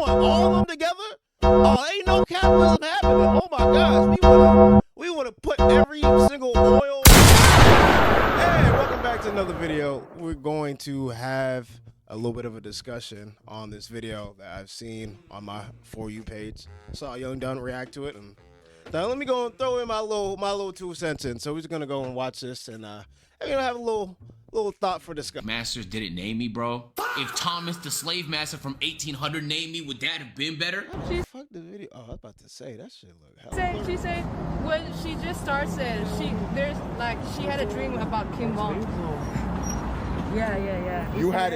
want all of them together? Oh, ain't no capitalism happening. Oh my gosh, we wanna put every single oil. Hey, welcome back to another video. We're going to have a little bit of a discussion on this video that I've seen on my For You page. Saw Young Dunn react to it, and now let me go and throw in my little 2 cents in. So we're just gonna go and watch this, and we're gonna have a little thought for discussion. Masters didn't name me, bro. If Thomas the slave master from 1800 named me, would that have been better? Fuck the video. Oh, I was about to say that shit look hell. She said when she just started, she had a dream about King Von. Yeah. You had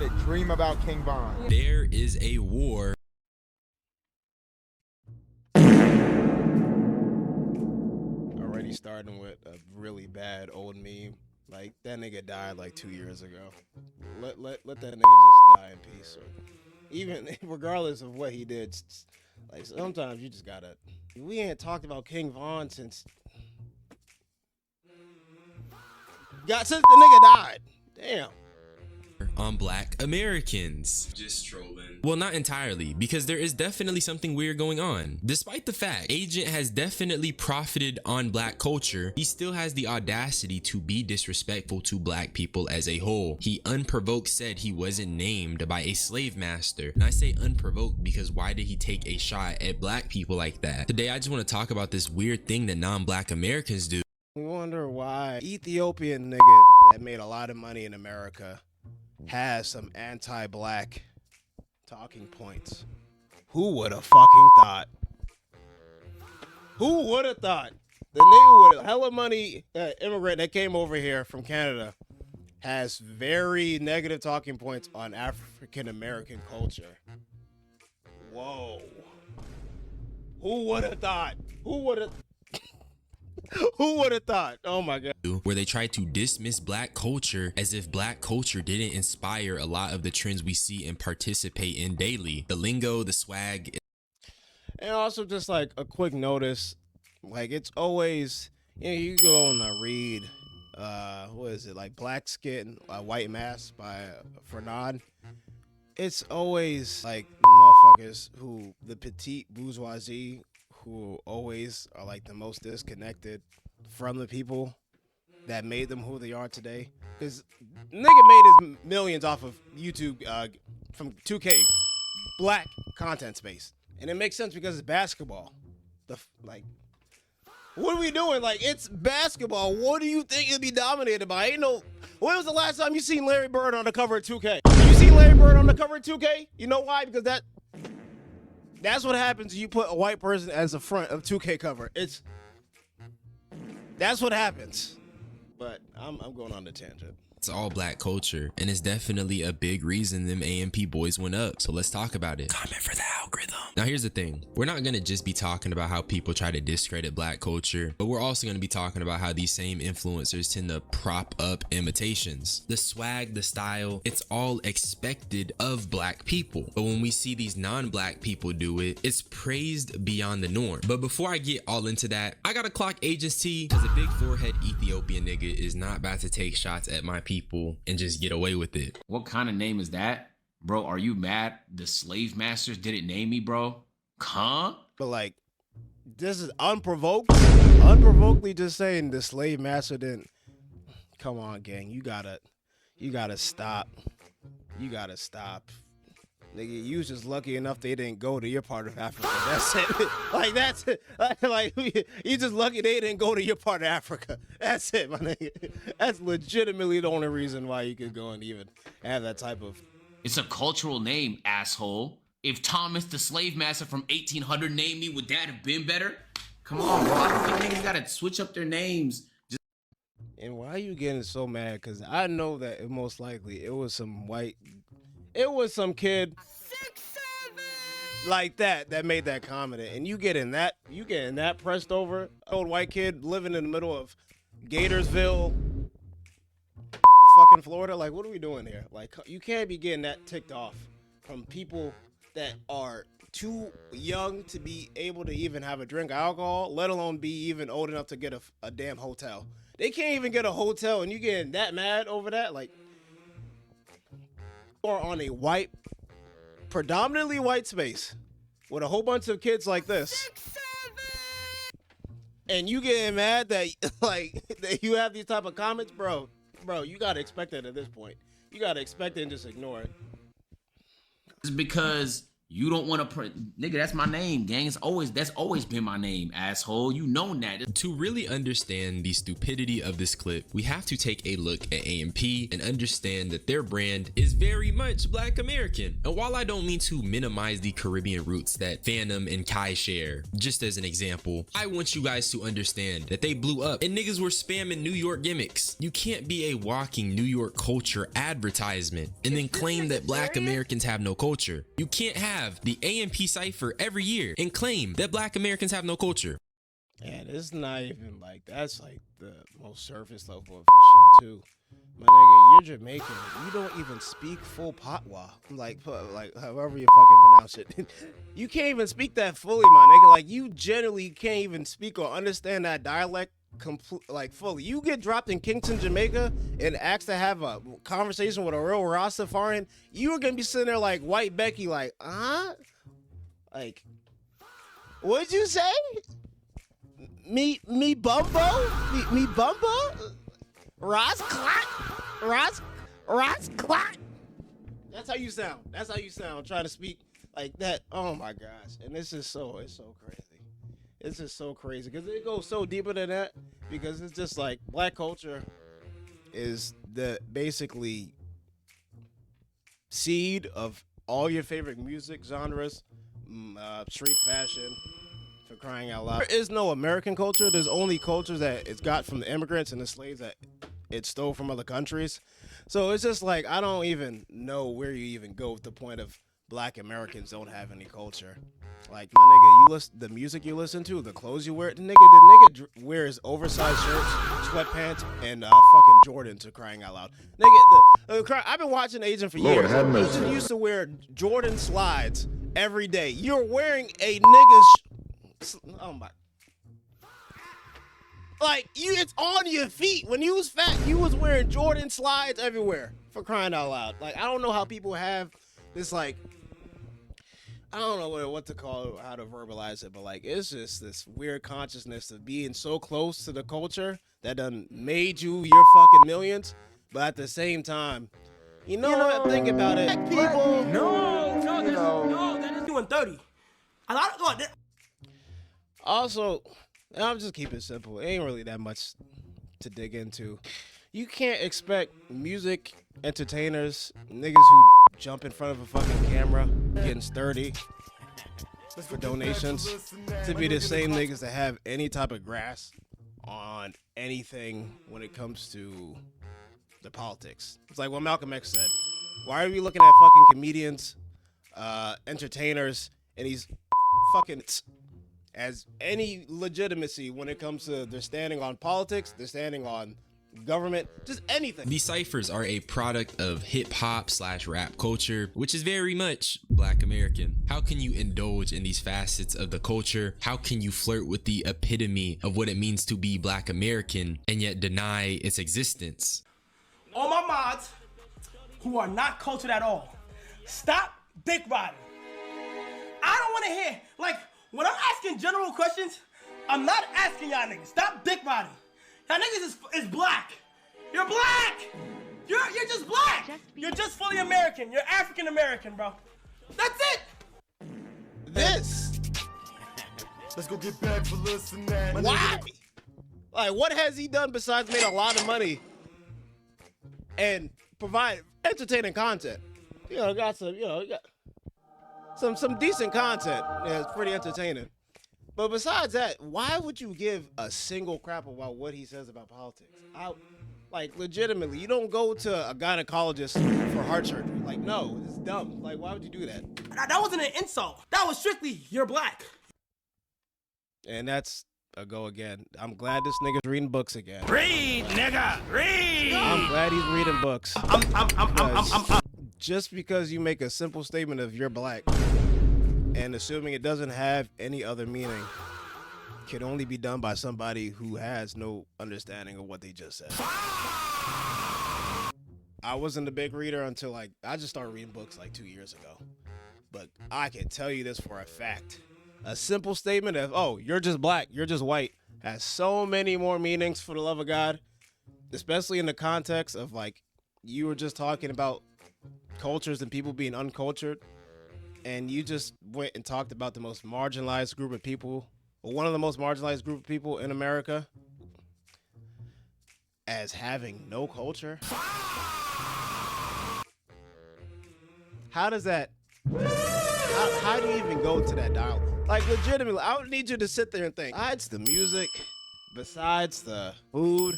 a dream about King Von. There is a war. Already starting with a really bad old meme. Like, that nigga died like 2 years ago. Let that nigga just die in peace. Or even regardless of what he did, like sometimes you just gotta. We ain't talked about King Von since the nigga died. Damn. On Black Americans. Just trolling. Well, not entirely, because there is definitely something weird going on. Despite the fact Agent has definitely profited on Black culture, he still has the audacity to be disrespectful to Black people as a whole. He unprovoked said he wasn't named by a slave master. And I say unprovoked because why did he take a shot at Black people like that? Today, I just want to talk about this weird thing that non-Black Americans do. We wonder why Ethiopian nigga that made a lot of money in America has some anti-Black talking points. Who would have fucking thought? Who would have thought? The nigga with hella money immigrant that came over here from Canada has very negative talking points on African American culture. Whoa. Who would have thought? Who would have thought? Oh my god. Where they try to dismiss Black culture as if Black culture didn't inspire a lot of the trends we see and participate in daily. The lingo, the swag. And also just like a quick notice, like it's always, you go and read, what is it, like Black Skin, White Mask by Fernand. It's always like motherfuckers who, the petite bourgeoisie, who always are like the most disconnected from the people that made them who they are today. Because nigga made his millions off of YouTube from 2K, Black content space. And it makes sense because it's basketball. What are we doing? Like, it's basketball. What do you think it'll be dominated by? When was the last time you seen Larry Bird on the cover of 2K? You seen Larry Bird on the cover of 2K? You know why? Because that's what happens when you put a white person as the front of 2K cover. That's what happens. But I'm going on the tangent. It's all Black culture, and it's definitely a big reason them AMP boys went up. So let's talk about it. Comment for the algorithm. Now here's the thing. We're not gonna just be talking about how people try to discredit Black culture, but we're also gonna be talking about how these same influencers tend to prop up imitations. The swag, the style, it's all expected of Black people. But when we see these non-Black people do it, it's praised beyond the norm. But before I get all into that, I gotta clock Agent's T, because a big forehead Ethiopian nigga is not about to take shots at my people and just get away with it. What kind of name is that? Bro, are you mad the slave masters didn't name me, bro? Huh? But like, this is unprovokedly just saying the slave master didn't. Come on, gang, you gotta stop. You gotta stop. Nigga, you was just lucky enough they didn't go to your part of Africa. That's it. Like, that's it. Like, you just lucky they didn't go to your part of Africa. That's it, my nigga. That's legitimately the only reason why you could go and even have that type of. It's a cultural name, asshole. If Thomas the slave master from 1800 named me, would that have been better? Come on, bro. I don't think niggas gotta switch up their names. And why are you getting so mad? Because I know that most likely it was some kid like that made that comment, and you getting that pressed over. Old white kid living in the middle of Gatorsville, fucking Florida. Like, what are we doing here? Like, you can't be getting that ticked off from people that are too young to be able to even have a drink of alcohol, let alone be even old enough to get a damn hotel. They can't even get a hotel, and you getting that mad over that? Like, or on a white predominantly white space with a whole bunch of kids like this, and you getting mad that like that you have these type of comments, bro, you gotta expect it at this point. You gotta expect it and just ignore it. It's because you don't want to nigga, that's my name, gang. That's always been my name, asshole. You know that. To really understand the stupidity of this clip, we have to take a look at AMP and understand that their brand is very much Black American. And while I don't mean to minimize the Caribbean roots that Phantom and Kai share, just as an example, I want you guys to understand that they blew up and niggas were spamming New York gimmicks. You can't be a walking New York culture advertisement and then claim that Black Americans have no culture. You can't have the AMP cipher every year and claim that Black Americans have no culture. And it's not even like that's like the most surface level of shit too. My nigga, you're Jamaican. You don't even speak full Patois. Like however you fucking pronounce it. You can't even speak that fully, my nigga. Like you generally can't even speak or understand that dialect like fully. You get dropped in Kingston, Jamaica, and asked to have a conversation with a real Rastafarian, you're gonna be sitting there like White Becky, like, like, what'd you say? Me bumbo? Me bumbo? Ross Clot? That's how you sound. That's how you sound trying to speak like that. Oh my gosh. And it's so crazy. It's just so crazy because it goes so deeper than that, because it's just like Black culture is the basically seed of all your favorite music genres, street fashion, for crying out loud. There is no American culture. There's only cultures that it's got from the immigrants and the slaves that it stole from other countries. So it's just like, I don't even know where you even go with the point of Black Americans don't have any culture. Like, my nigga, you listen, the music you listen to, the clothes you wear, the nigga wears oversized shirts, sweatpants, and fucking Jordans, to crying out loud. Nigga, I've been watching Agent for years. Agent used to wear Jordan slides every day. You're wearing a nigga's, oh my. Like, it's on your feet. When you was fat, you was wearing Jordan slides everywhere, for crying out loud. Like, I don't know how people have this, like, I don't know what to call it, how to verbalize it, but like it's just this weird consciousness of being so close to the culture that done made you your fucking millions, but at the same time, you know what? Think about it, people. No, that is doing 30. A lot of God. Also, I'll just keep it simple. It ain't really that much to dig into. You can't expect music entertainers, niggas who jump in front of a fucking camera, getting sturdy for donations, to be the same niggas that have any type of grasp on anything when it comes to the politics. It's like what Malcolm X said. Why are we looking at fucking comedians, entertainers, and these fucking as any legitimacy when it comes to their standing on politics, their standing on government, just anything. These ciphers are a product of hip-hop/rap culture, which is very much Black American. How can you indulge in these facets of the culture? How can you flirt with the epitome of what it means to be Black American and yet deny its existence? All my mods who are not cultured at all, stop dick riding. I don't want to hear, like, when I'm asking general questions, I'm not asking y'all niggas. Stop dick riding. Y'all niggas is black. You're black. You're just black. You're just fully American. You're African American, bro. That's it. This. Let's go get back for listening. Why? Like, what has he done besides made a lot of money and provide entertaining content? You know, got some decent content. Yeah, it's pretty entertaining. But besides that, why would you give a single crap about what he says about politics? Like, legitimately, you don't go to a gynecologist for heart surgery. Like, no, it's dumb. Like, why would you do that? That wasn't an insult. That was strictly, you're black. And that's a go again. I'm glad this nigga's reading books again. Read, nigga, read. I'm glad he's reading books. I'm. Just because you make a simple statement of you're black and assuming it doesn't have any other meaning can only be done by somebody who has no understanding of what they just said. I wasn't a big reader until I just started reading books like 2 years ago. but I can tell you this for a fact. A simple statement of, oh, you're just black, you're just white, has so many more meanings, for the love of God, especially in the context of, like, you were just talking about cultures and people being uncultured, and you just went and talked about the most marginalized group of people, or one of the most marginalized group of people in America, as having no culture. How does that, how do you even go to that dialogue? Like, legitimately, I would need you to sit there and think, besides the music, besides the food,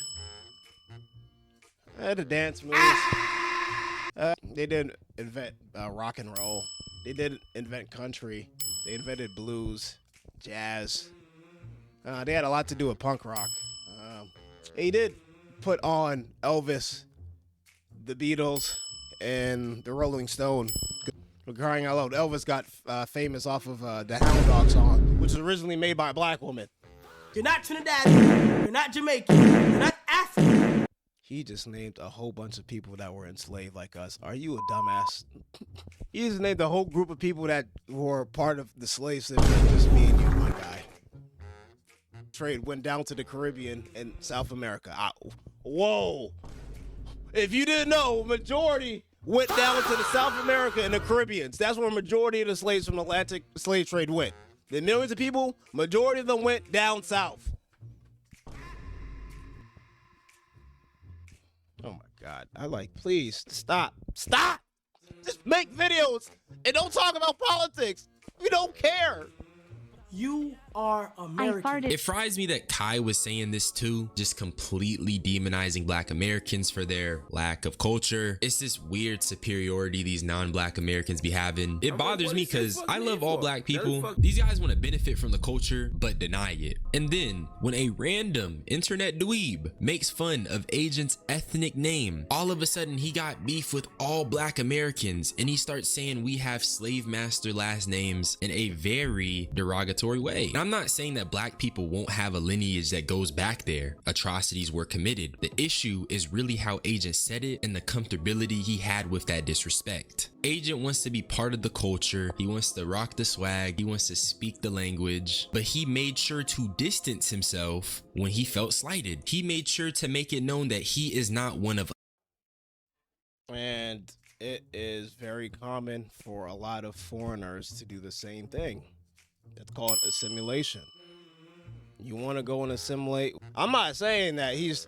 the dance moves, they didn't invent rock and roll. They didn't invent country. They invented blues, jazz. They had a lot to do with punk rock. They did put on Elvis, the Beatles, and the Rolling Stone. For crying out loud, Elvis got famous off of the Hound Dog song, which was originally made by a black woman. You're not Trinidadian. You're not Jamaican. You're not African. He just named a whole bunch of people that were enslaved like us. Are you a dumbass? He just named a whole group of people that were part of the slave ship. Just me and you, my guy. Trade went down to the Caribbean and South America. Whoa. If you didn't know, majority went down to the South America and the Caribbeans. That's where majority of the slaves from the Atlantic slave trade went. The millions of people, majority of them went down south. Oh my God. Please stop. Stop. Just make videos and don't talk about politics. We don't care. You are American. It fries me that Kai was saying this too, just completely demonizing black Americans for their lack of culture. It's this weird superiority these non-black Americans be having. It bothers me because I love all black people. These guys want to benefit from the culture but deny it. And then when a random internet dweeb makes fun of Agent's ethnic name, all of a sudden he got beef with all black Americans and he starts saying we have slave master last names in a very derogatory way. And I'm not saying that black people won't have a lineage that goes back there. Atrocities were committed. The issue is really how Agent said it and the comfortability he had with that disrespect. Agent wants to be part of the culture. He wants to rock the swag. He wants to speak the language, but he made sure to distance himself when he felt slighted. He made sure to make it known that he is not one of. And it is very common for a lot of foreigners to do the same thing. It's called assimilation. You want to go and assimilate. I'm not saying that he's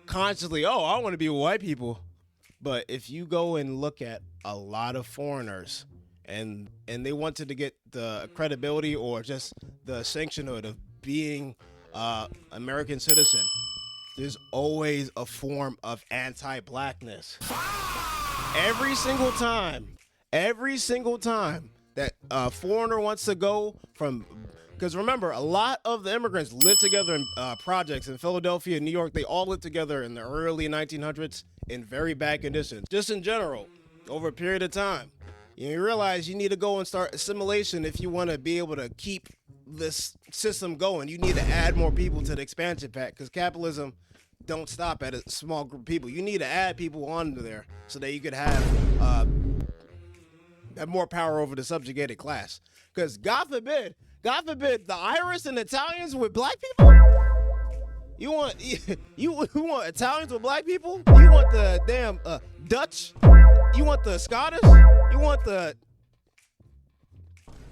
consciously, oh, I want to be with white people. But if you go and look at a lot of foreigners and they wanted to get the credibility or just the sanctionhood of being American citizen, there's always a form of anti-blackness. Every single time that a foreigner wants to go from, because remember, a lot of the immigrants lived together in projects in Philadelphia, New York. They all lived together in the early 1900s in very bad conditions. Just in general, over a period of time, you realize you need to go and start assimilation if you want to be able to keep this system going. You need to add more people to the expansion pack because capitalism don't stop at a small group of people. You need to add people onto there so that you could have more power over the subjugated class. Because God forbid, the Irish and Italians with black people? You want Italians with black people? You want the damn Dutch? You want the Scottish? You want the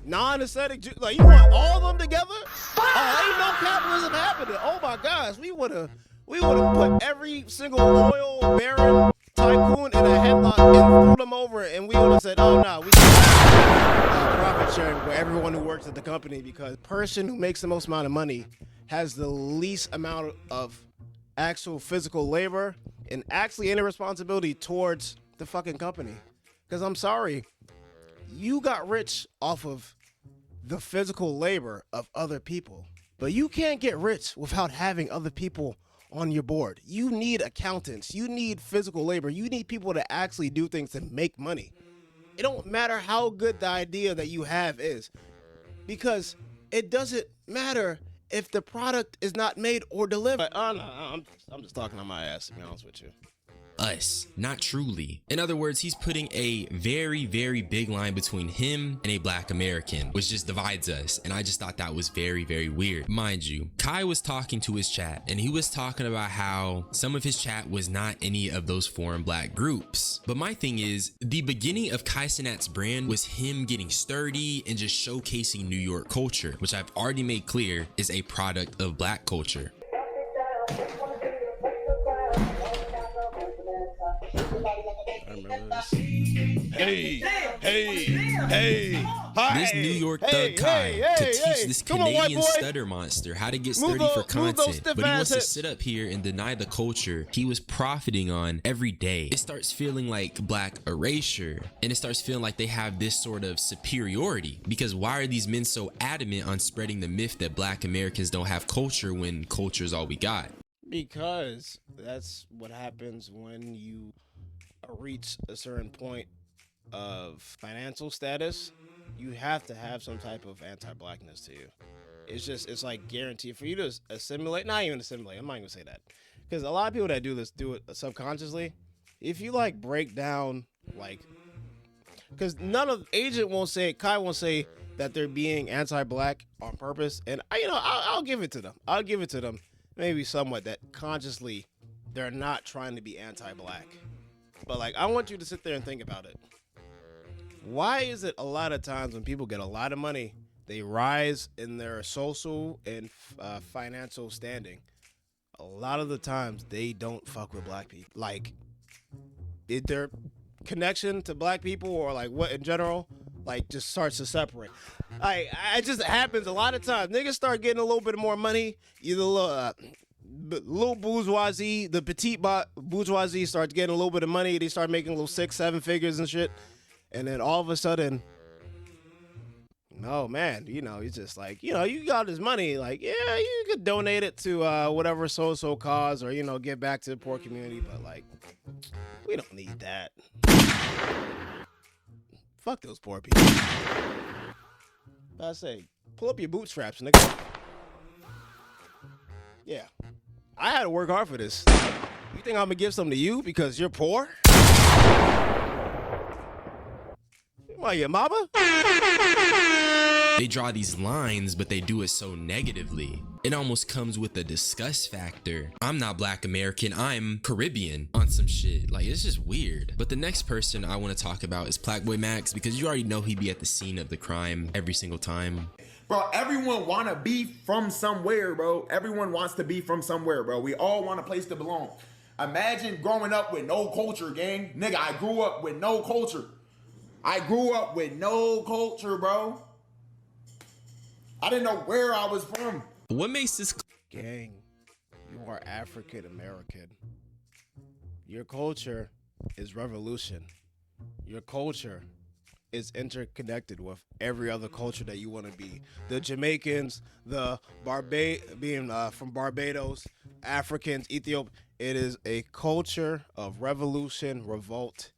non-aesthetic Jew? Like, you want all of them together? Oh, ain't no capitalism happening. Oh my gosh, we would have put every single oil baron tycoon in a headlock and threw them over, and we would have said, oh no, we can profit sharing with everyone who works at the company, because the person who makes the most amount of money has the least amount of actual physical labor and actually any responsibility towards the fucking company. Because I'm sorry, you got rich off of the physical labor of other people, but you can't get rich without having other people on your board. You need accountants, you need physical labor, you need people to actually do things to make money. It don't matter how good the idea that you have is, because it doesn't matter if the product is not made or delivered. No, I'm just talking on my ass, to be honest with you. us, not truly. In other words, he's putting a very, very big line between him and a black American, which just divides us. And I just thought that was very, very weird. Mind you, Kai was talking to his chat and he was talking about how some of his chat was not any of those foreign black groups. But my thing is, the beginning of Kai Cenat's brand was him getting sturdy and just showcasing New York culture, which I've already made clear is a product of black culture. I remember this. Hey, hi. This New York thug Kai could teach this Canadian stutter monster how to get sturdy for content, but he wants to sit up here and deny the culture he was profiting on every day. It starts feeling like black erasure, and it starts feeling like they have this sort of superiority, because why are these men so adamant on spreading the myth that black Americans don't have culture when culture is all we got? Because that's what happens when you reach a certain point of financial status. You have to have some type of anti-blackness to you. It's like guaranteed for you to assimilate. Not even assimilate, I'm not even gonna say that, because a lot of people that do this do it subconsciously. If you like break down, like, because none of Agent won't say, Kai won't say that they're being anti-black on purpose, and I'll give it to them. I'll give it to them, maybe somewhat, that consciously they're not trying to be anti-black. But like, I want you to sit there and think about it. Why is it a lot of times when people get a lot of money, they rise in their social and financial standing? A lot of the times they don't fuck with black people. Like, their connection to black people, or like what in general, like just starts to separate. It just happens a lot of times. Niggas start getting a little bit more money, either little bourgeoisie, the petite bourgeoisie starts getting a little bit of money. They start making little 6-7 figures and shit, and then all of a sudden, oh man, it's just like, you got this money, like, yeah, you could donate it to whatever social cause, or give back to the poor community, but like, we don't need that. Fuck those poor people. I say, pull up your bootstraps, nigga. Yeah. I had to work hard for this. You think I'm gonna give something to you because you're poor? Am I your mama? They draw these lines, but they do it so negatively. It almost comes with a disgust factor. I'm not black American, I'm Caribbean on some shit. Like, it's just weird. But the next person I want to talk about is Plaqueboy Max, because you already know he be at the scene of the crime every single time. Bro, everyone want to be from somewhere, bro. Everyone wants to be from somewhere, bro. We all want a place to belong. Imagine growing up with no culture, gang. Nigga, I grew up with no culture. Bro. I didn't know where I was from. What makes this... Gang, you are African American. Your culture is revolution. Your culture is interconnected with every other culture that you want to be. The Jamaicans, the being from Barbados, Africans, Ethiopia. It is a culture of revolution, revolt,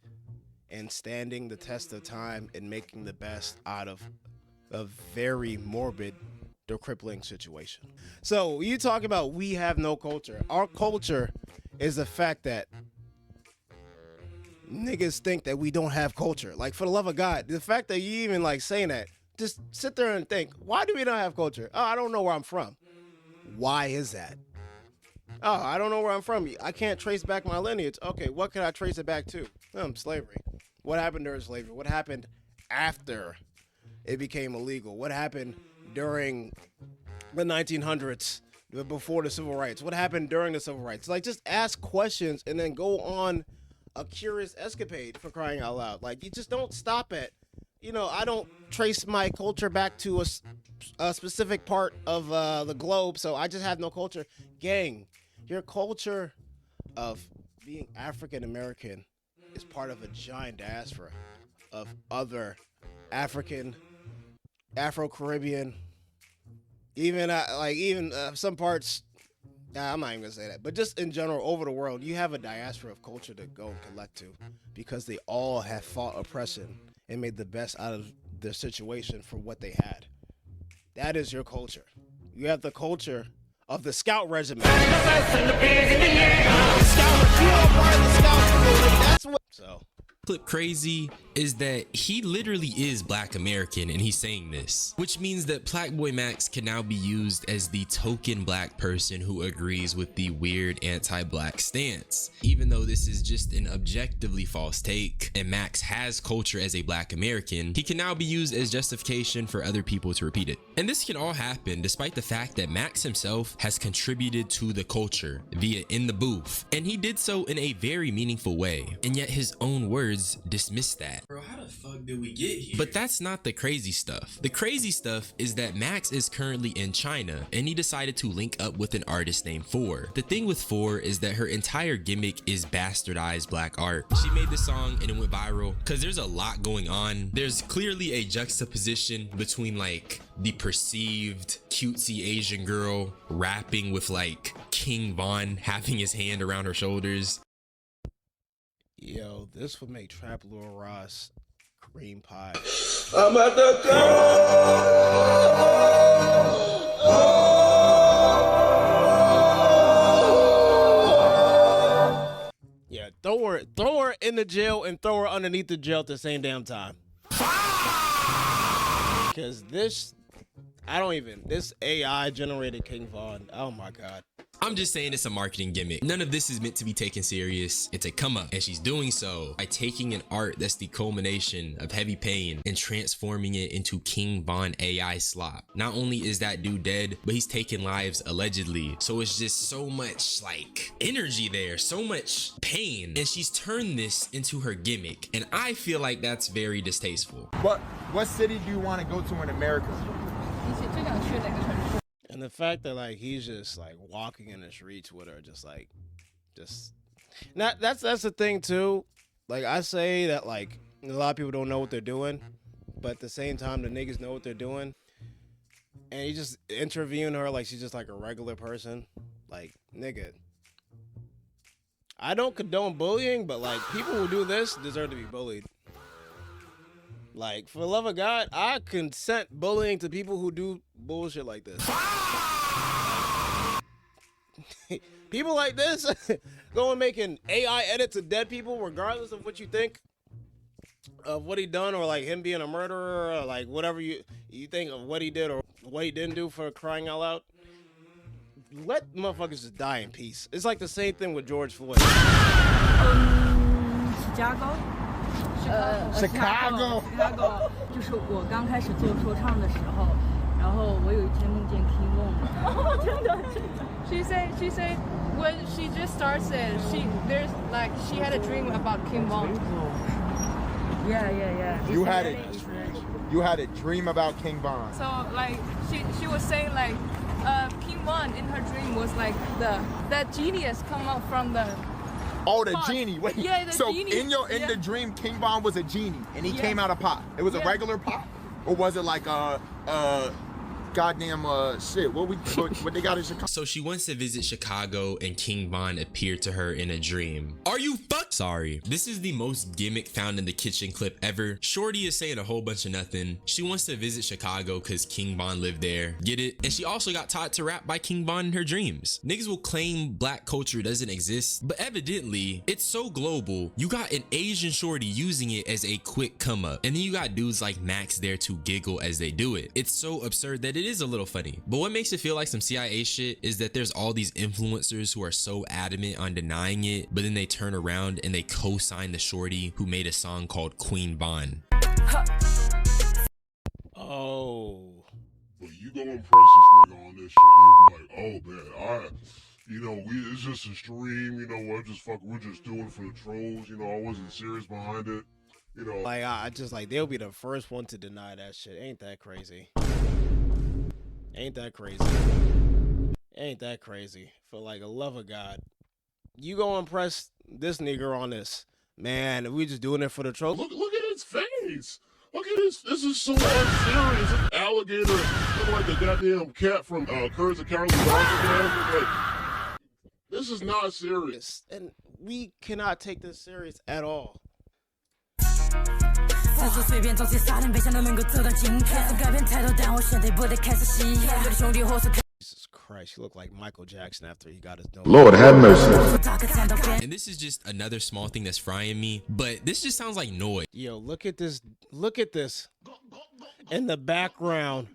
and standing the test of time and making the best out of a very morbid, crippling situation. So you talk about we have no culture. Our culture is the fact that niggas think that we don't have culture. Like, for the love of God, the fact that you even like saying that, just sit there and think, why do we not have culture? Oh, I don't know where I'm from. Why is that? Oh, I don't know where I'm from. I can't trace back my lineage. Okay, what can I trace it back to? Slavery. What happened during slavery? What happened after it became illegal? What happened during the 1900s, before the civil rights? What happened during the civil rights? Like, just ask questions and then go on a curious escapade, for crying out loud. Like, you just don't stop at, I don't trace my culture back to a specific part of the globe, so I just have no culture. Gang, your culture of being African American is part of a giant diaspora of other African, Afro-Caribbean, even some parts. I'm not even gonna say that, but just in general, over the world, you have a diaspora of culture to go and collect to, because they all have fought oppression and made the best out of their situation for what they had. That is your culture. You have the culture of the Scout Regiment. scout. You are part of the scout community. That's what. So. Clip crazy is that he literally is Black American and he's saying this, which means that Plaque-Boy Max can now be used as the token black person who agrees with the weird anti-black stance, even though this is just an objectively false take and Max has culture as a Black American. He can now be used as justification for other people to repeat it. And this can all happen despite the fact that Max himself has contributed to the culture via In the Booth, and he did so in a very meaningful way, and yet his own words dismiss that. Bro, how the fuck did we get here? But that's not the crazy stuff. The crazy stuff is that Max is currently in China and he decided to link up with an artist named Four. The thing with Four is that her entire gimmick is bastardized black art. She made the song and it went viral because there's a lot going on. There's clearly a juxtaposition between like the perceived cutesy Asian girl rapping with like King Von having his hand around her shoulders. Yo, this would make Trap Lil Ross cream pie. I'm at the Yeah, throw her in the jail and throw her underneath the jail at the same damn time. Because this AI generated King Von. Oh my God. I'm just saying it's a marketing gimmick. None of this is meant to be taken serious. It's a come up, and she's doing so by taking an art that's the culmination of heavy pain and transforming it into King Von AI slop. Not only is that dude dead, but he's taken lives allegedly. So it's just so much like energy there, so much pain, and she's turned this into her gimmick. And I feel like that's very distasteful. What city do you want to go to in America? And the fact that like he's just like walking in the streets with her, just not that's the thing too. Like I say that like a lot of people don't know what they're doing, but at the same time the niggas know what they're doing. And he just interviewing her like she's just like a regular person. Like, nigga, I don't condone bullying, but like people who do this deserve to be bullied. Like, for the love of God, I consent bullying to people who do bullshit like this. People like this going making AI edits of dead people, regardless of what you think of what he done, or like him being a murderer, or like whatever you think of what he did or what he didn't do, for crying out loud. Let motherfuckers just die in peace. It's like the same thing with George Floyd. Chicago 就是我刚开始做说唱的时候，然后我有一天梦见 King Von。真的。She said when she just started, she had a dream about King Von. Yeah. You had a dream about King Von. So like she was saying like King Von in her dream was like that genius come out from the. Oh, the pot. genie. Wait. Yeah, the so genie. in the dream, King Von was a genie, and he came out of pot. It was a regular pot, or was it like goddamn shit? What they got in Chicago? So she wants to visit Chicago, and King Von appeared to her in a dream. Are you sorry? This is the most gimmick found in the kitchen clip ever. Shorty is saying a whole bunch of nothing. She wants to visit Chicago because King Von lived there. Get it? And she also got taught to rap by King Von in her dreams. Niggas will claim black culture doesn't exist, but evidently it's so global. You got an Asian shorty using it as a quick come up, and then you got dudes like Max there to giggle as they do it. It's so absurd that it is a little funny. But what makes it feel like some CIA shit is that there's all these influencers who are so adamant on denying it, but then they turn around and they co-sign the shorty who made a song called Queen Von. Oh. But you go and press this nigga on this shit, he'll be like, oh man, it's just a stream, we're just doing it for the trolls, I wasn't serious behind it, Like, I just like, they'll be the first one to deny that shit. Ain't that crazy? Ain't that crazy? Ain't that crazy? For like a love of God. You go and press this nigga on this. Man, we just doing it for the trolls. Look at his face. Look at this. This is so unserious. This alligator looking like the goddamn cat from Courage the Cowardly Dog. Like, this is not serious. And we cannot take this serious at all. Jesus Christ. Christ, you look like Michael Jackson after he got his dome. Lord have mercy. And this is just another small thing that's frying me, but this just sounds like noise. Yo, look at this. Look at this. In the background.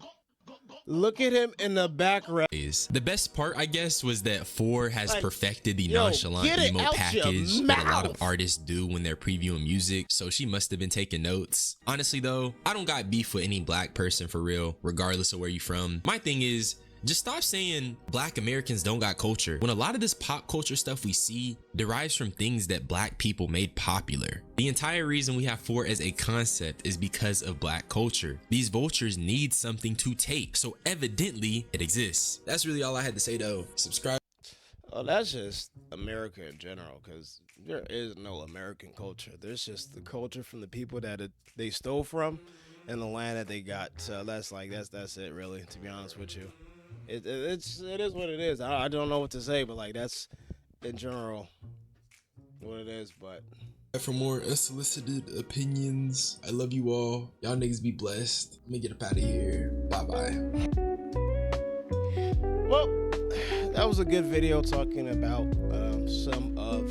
Look at him in the background. The best part, I guess, was that 4 has Like, perfected the yo, nonchalant get it emo out package your that a lot of mouth. artists do when they're previewing music, so she must have been taking notes. Honestly though, I don't got beef with any black person for real, regardless of where you from. My thing is, just stop saying black Americans don't got culture, when a lot of this pop culture stuff we see derives from things that black people made popular. The entire reason we have 4 as a concept is because of black culture. These vultures need something to take, so evidently it exists. That's really all I had to say though. Subscribe. Oh, that's just America in general, because there is no American culture. There's just the culture from the people that they stole from and the land that they got. So that's it really, to be honest with you. It is what it is. I don't know what to say, but like that's in general what it is. But For more unsolicited opinions, I love you all. Y'all niggas be blessed. Let me get up out of here. Bye bye. well, that was a good video talking about some of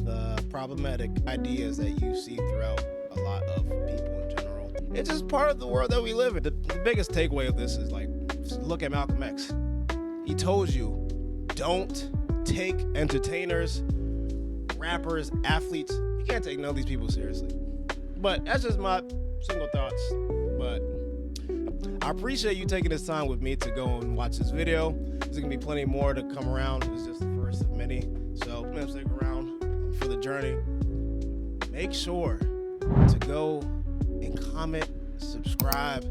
the problematic ideas that you see throughout a lot of people in general. It's just part of the world that we live in. The biggest takeaway of this is like, just look at Malcolm X. He told you, don't take entertainers, rappers, athletes. You can't take none of these people seriously. But that's just my single thoughts. But I appreciate you taking this time with me to go and watch this video. There's gonna be plenty more to come around. This is just the first of many. So please stick around for the journey. Make sure to go and comment, subscribe,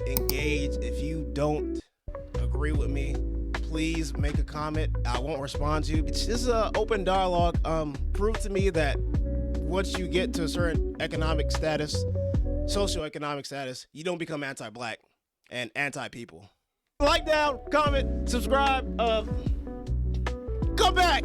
engage. If you don't agree with me, please make a comment. I won't respond to you. It's just an open dialogue. Prove to me that once you get to a certain economic status, socioeconomic status, you don't become anti-black and anti-people. Like down, comment, subscribe, come back.